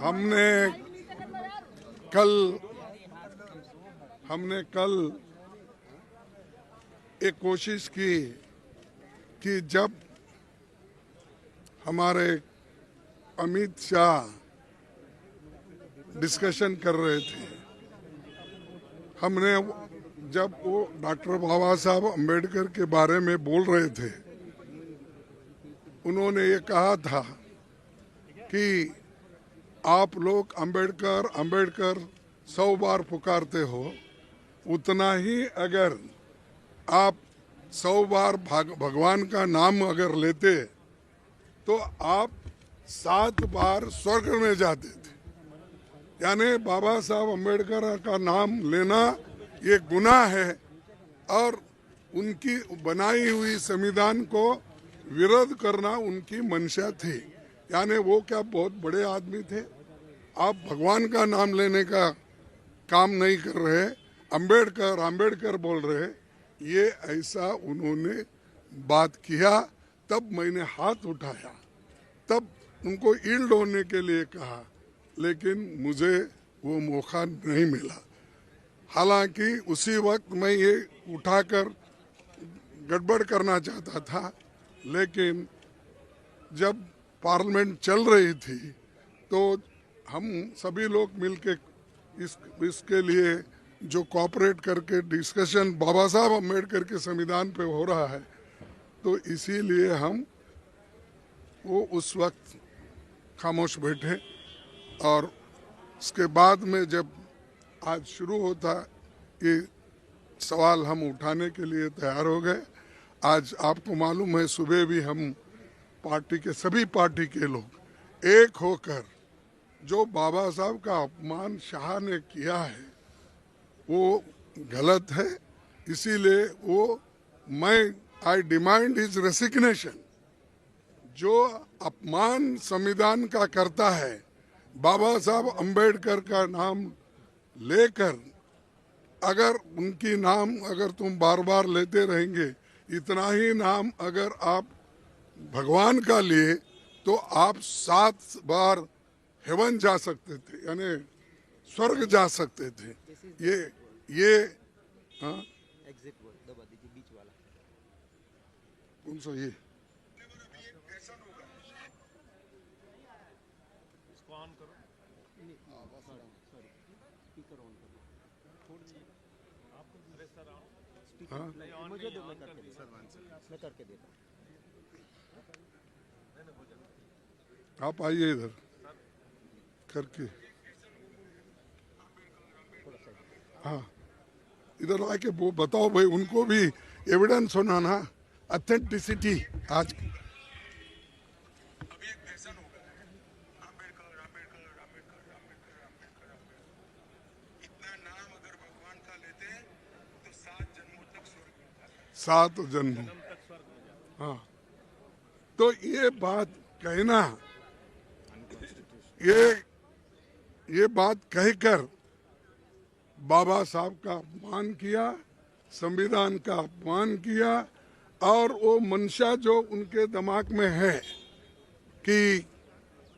हमने कल एक कोशिश की कि जब हमारे अमित शाह डिस्कशन कर रहे थे, हमने जब वो डॉक्टर बाबा साहब अम्बेडकर के बारे में बोल रहे थे, उन्होंने ये कहा था कि आप लोग अंबेडकर 100 बार पुकारते हो, उतना ही अगर आप 100 बार भगवान का नाम अगर लेते तो आप 7 बार स्वर्ग में जाते थे। यानी बाबा साहब अम्बेडकर का नाम लेना ये गुनाह है और उनकी बनाई हुई संविधान को विरोध करना उनकी मंशा थी। यानी वो क्या बहुत बड़े आदमी थे? आप भगवान का नाम लेने का काम नहीं कर रहे, अंबेडकर बोल रहे, ये ऐसा उन्होंने बात किया। तब मैंने हाथ उठाया, तब उनको ईल्ड होने के लिए कहा, लेकिन मुझे वो मौका नहीं मिला। हालांकि उसी वक्त मैं ये उठाकर गड़बड़ करना चाहता था, लेकिन जब पार्लियामेंट चल रही थी तो हम सभी लोग मिलके इसके लिए जो कोऑपरेट करके डिस्कशन बाबा साहब अम्बेडकर के संविधान पे हो रहा है, तो इसीलिए हम वो उस वक्त खामोश बैठे। और उसके बाद में जब आज शुरू होता ये सवाल हम उठाने के लिए तैयार हो गए। आज आपको मालूम है, सुबह भी हम पार्टी के सभी पार्टी के लोग एक होकर जो बाबा साहब का अपमान शाह ने किया है वो गलत है, इसीलिए आई डिमांड हिज रेसिग्नेशन। जो अपमान संविधान का करता है, बाबा साहब अम्बेडकर का नाम लेकर अगर उनकी नाम अगर तुम बार बार लेते रहेंगे, इतना ही नाम अगर आप भगवान का लिए तो आप 7 बार हेवन जा सकते थे, यानी स्वर्ग जा सकते थे। ये हाँ एग्जिट वर्ड दबा दीजिए, बीच वाला कौन सा? ये इसको ऑन करो, सॉरी स्पीकर ऑन करो, छोड़ दीजिए आपको दूसरे सर स्पीकर हाँ मुझे दो, मैं करके देता हूँ। आप आइए इधर करके, हाँ इधर आके वो बताओ भाई, उनको भी एविडेंस होना ना, ऑथेंटिसिटी। आज इतना नाम अगर भगवान का लेते तो 7 जन्मों तक स्वर्ग मिलता है। 7 जन्म, हाँ। तो ये बात कहना, ये बात कहकर बाबा साहब का अपमान किया, संविधान का अपमान किया, और वो मंशा जो उनके दिमाग में है कि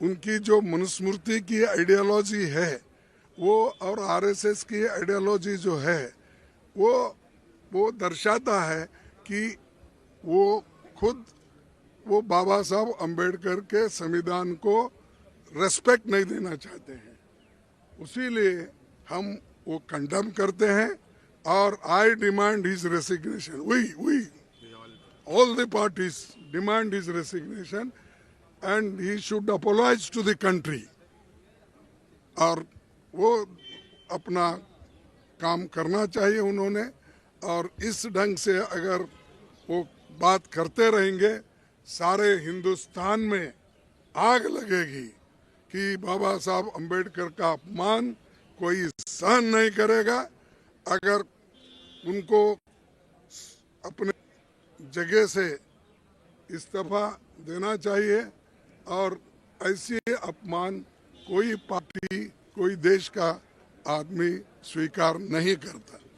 उनकी जो मनुस्मृति की आइडियोलॉजी है वो और आरएसएस की आइडियोलॉजी जो है वो दर्शाता है कि वो खुद वो बाबा साहब अम्बेडकर के संविधान को रेस्पेक्ट नहीं देना चाहते हैं। उसीलिए हम वो कंडेम करते हैं और I demand his resignation. We all the parties demand his resignation and he should apologise to the country. और वो अपना काम करना चाहिए उन्होंने, और इस ढंग से अगर वो बात करते रहेंगे, सारे हिंदुस्तान में आग लगेगी कि बाबा साहब अम्बेडकर का अपमान कोई सहन नहीं करेगा। अगर उनको अपने जगह से इस्तीफा देना चाहिए, और ऐसे अपमान कोई पार्टी, कोई देश का आदमी स्वीकार नहीं करता।